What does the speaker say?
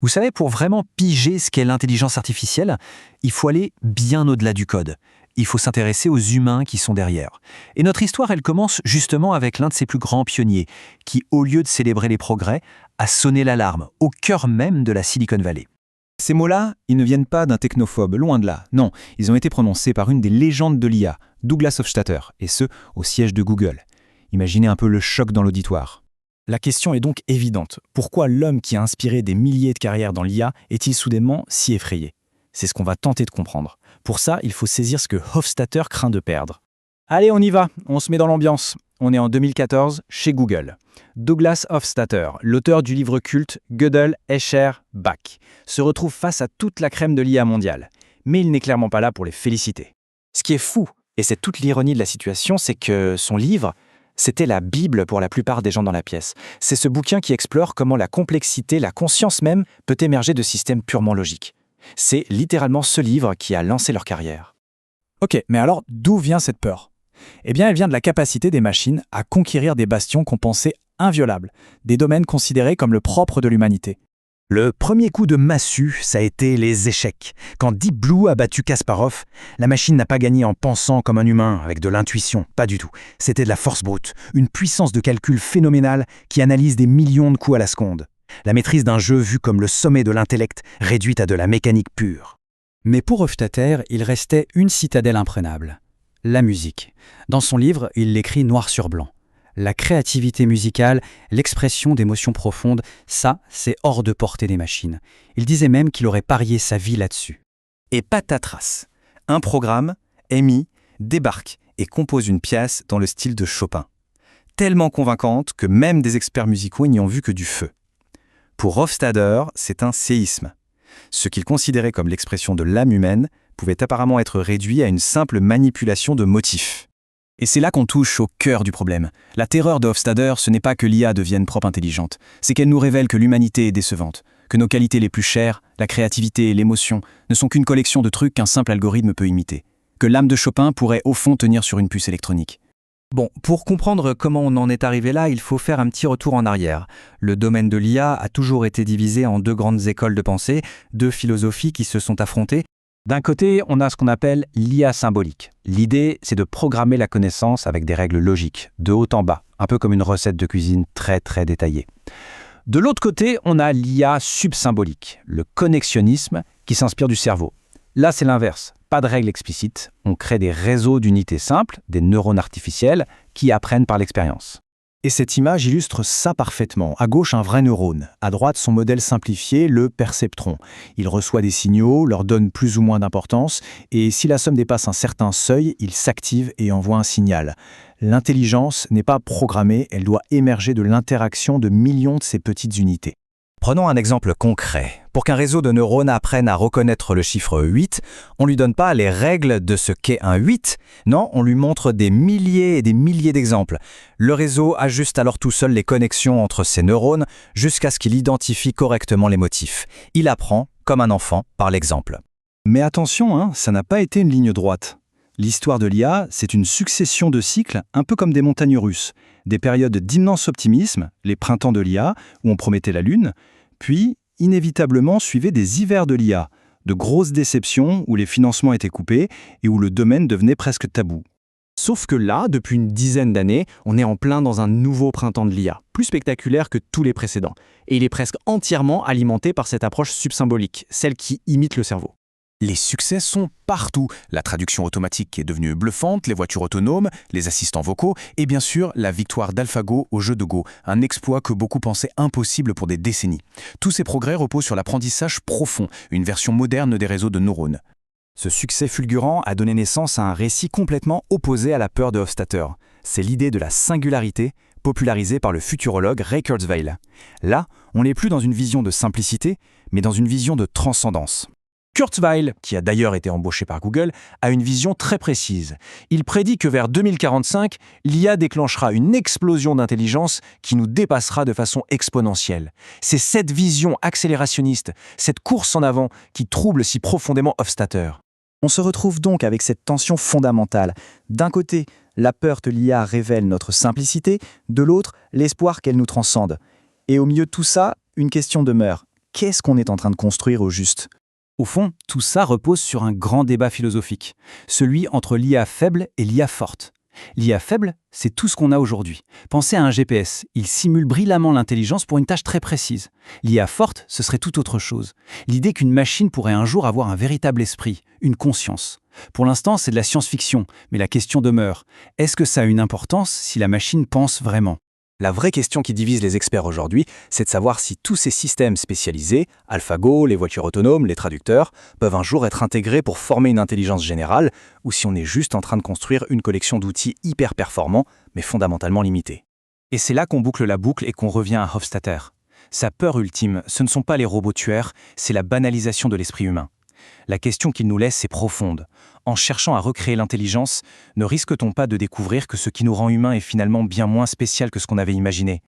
Vous savez, pour vraiment piger ce qu'est l'intelligence artificielle, il faut aller bien au-delà du code. Il faut s'intéresser aux humains qui sont derrière. Et notre histoire, elle commence justement avec l'un de ses plus grands pionniers, qui, au lieu de célébrer les progrès, a sonné l'alarme, au cœur même de la Silicon Valley. Ces mots-là, ils ne viennent pas d'un technophobe, loin de là. Non, ils ont été prononcés par une des légendes de l'IA, Douglas Hofstadter, et ce, au siège de Google. Imaginez un peu le choc dans l'auditoire. La question est donc évidente. Pourquoi l'homme qui a inspiré des milliers de carrières dans l'IA est-il soudainement si effrayé? C'est ce qu'on va tenter de comprendre. Pour ça, il faut saisir ce que Hofstadter craint de perdre. Allez, on y va, on se met dans l'ambiance. On est en 2014, chez Google. Douglas Hofstadter, l'auteur du livre culte Gödel, Escher, Bach, se retrouve face à toute la crème de l'IA mondiale. Mais il n'est clairement pas là pour les féliciter. Ce qui est fou, et c'est toute l'ironie de la situation, c'est que son livre, c'était la Bible pour la plupart des gens dans la pièce. C'est ce bouquin qui explore comment la complexité, la conscience même, peut émerger de systèmes purement logiques. C'est littéralement ce livre qui a lancé leur carrière. Ok, mais alors d'où vient cette peur? Eh bien, elle vient de la capacité des machines à conquérir des bastions qu'on pensait inviolables, des domaines considérés comme le propre de l'humanité. Le premier coup de massue, ça a été les échecs. Quand Deep Blue a battu Kasparov, la machine n'a pas gagné en pensant comme un humain, avec de l'intuition, pas du tout. C'était de la force brute, une puissance de calcul phénoménale qui analyse des millions de coups à la seconde. La maîtrise d'un jeu vu comme le sommet de l'intellect, réduite à de la mécanique pure. Mais pour Hofstadter, il restait une citadelle imprenable, la musique. Dans son livre, il l'écrit noir sur blanc. La créativité musicale, l'expression d'émotions profondes, ça, c'est hors de portée des machines. Il disait même qu'il aurait parié sa vie là-dessus. Et patatras, un programme, Amy, débarque et compose une pièce dans le style de Chopin. Tellement convaincante que même des experts musicaux n'y ont vu que du feu. Pour Hofstadter, c'est un séisme. Ce qu'il considérait comme l'expression de l'âme humaine pouvait apparemment être réduit à une simple manipulation de motifs. Et c'est là qu'on touche au cœur du problème. La terreur de Hofstadter, ce n'est pas que l'IA devienne propre intelligente, c'est qu'elle nous révèle que l'humanité est décevante, que nos qualités les plus chères, la créativité et l'émotion, ne sont qu'une collection de trucs qu'un simple algorithme peut imiter, que l'âme de Chopin pourrait au fond tenir sur une puce électronique. Bon, pour comprendre comment on en est arrivé là, il faut faire un petit retour en arrière. Le domaine de l'IA a toujours été divisé en deux grandes écoles de pensée, deux philosophies qui se sont affrontées. D'un côté, on a ce qu'on appelle l'IA symbolique. L'idée, c'est de programmer la connaissance avec des règles logiques, de haut en bas, un peu comme une recette de cuisine très très détaillée. De l'autre côté, on a l'IA subsymbolique, le connexionnisme qui s'inspire du cerveau. Là, c'est l'inverse. Pas de règles explicites, on crée des réseaux d'unités simples, des neurones artificiels, qui apprennent par l'expérience. Et cette image illustre ça parfaitement. À gauche, un vrai neurone. À droite, son modèle simplifié, le perceptron. Il reçoit des signaux, leur donne plus ou moins d'importance, et si la somme dépasse un certain seuil, il s'active et envoie un signal. L'intelligence n'est pas programmée, elle doit émerger de l'interaction de millions de ces petites unités. Prenons un exemple concret. Pour qu'un réseau de neurones apprenne à reconnaître le chiffre 8, on ne lui donne pas les règles de ce qu'est un 8. Non, on lui montre des milliers et des milliers d'exemples. Le réseau ajuste alors tout seul les connexions entre ces neurones jusqu'à ce qu'il identifie correctement les motifs. Il apprend, comme un enfant, par l'exemple. Mais attention, ça n'a pas été une ligne droite. L'histoire de l'IA, c'est une succession de cycles, un peu comme des montagnes russes. Des périodes d'immense optimisme, les printemps de l'IA, où on promettait la Lune, puis, inévitablement, suivaient des hivers de l'IA, de grosses déceptions où les financements étaient coupés et où le domaine devenait presque tabou. Sauf que là, depuis une dizaine d'années, on est en plein dans un nouveau printemps de l'IA, plus spectaculaire que tous les précédents. Et il est presque entièrement alimenté par cette approche subsymbolique, celle qui imite le cerveau. Les succès sont partout. La traduction automatique qui est devenue bluffante, les voitures autonomes, les assistants vocaux et bien sûr la victoire d'AlphaGo au jeu de Go, un exploit que beaucoup pensaient impossible pour des décennies. Tous ces progrès reposent sur l'apprentissage profond, une version moderne des réseaux de neurones. Ce succès fulgurant a donné naissance à un récit complètement opposé à la peur de Hofstadter. C'est l'idée de la singularité, popularisée par le futurologue Ray Kurzweil. Là, on n'est plus dans une vision de simplicité, mais dans une vision de transcendance. Kurzweil, qui a d'ailleurs été embauché par Google, a une vision très précise. Il prédit que vers 2045, l'IA déclenchera une explosion d'intelligence qui nous dépassera de façon exponentielle. C'est cette vision accélérationniste, cette course en avant qui trouble si profondément Hofstadter. On se retrouve donc avec cette tension fondamentale. D'un côté, la peur que l'IA révèle notre simplicité, de l'autre, l'espoir qu'elle nous transcende. Et au milieu de tout ça, une question demeure. qu'est-ce qu'on est en train de construire au juste? Au fond, tout ça repose sur un grand débat philosophique, celui entre l'IA faible et l'IA forte. L'IA faible, c'est tout ce qu'on a aujourd'hui. Pensez à un GPS, il simule brillamment l'intelligence pour une tâche très précise. L'IA forte, ce serait tout autre chose. L'idée qu'une machine pourrait un jour avoir un véritable esprit, une conscience. Pour l'instant, c'est de la science-fiction, mais la question demeure. Est-ce que ça a une importance si la machine pense vraiment ? La vraie question qui divise les experts aujourd'hui, c'est de savoir si tous ces systèmes spécialisés, AlphaGo, les voitures autonomes, les traducteurs, peuvent un jour être intégrés pour former une intelligence générale, ou si on est juste en train de construire une collection d'outils hyper performants, mais fondamentalement limités. Et c'est là qu'on boucle la boucle et qu'on revient à Hofstadter. Sa peur ultime, ce ne sont pas les robots tueurs, c'est la banalisation de l'esprit humain. La question qu'il nous laisse est profonde. En cherchant à recréer l'intelligence, ne risque-t-on pas de découvrir que ce qui nous rend humains est finalement bien moins spécial que ce qu'on avait imaginé ?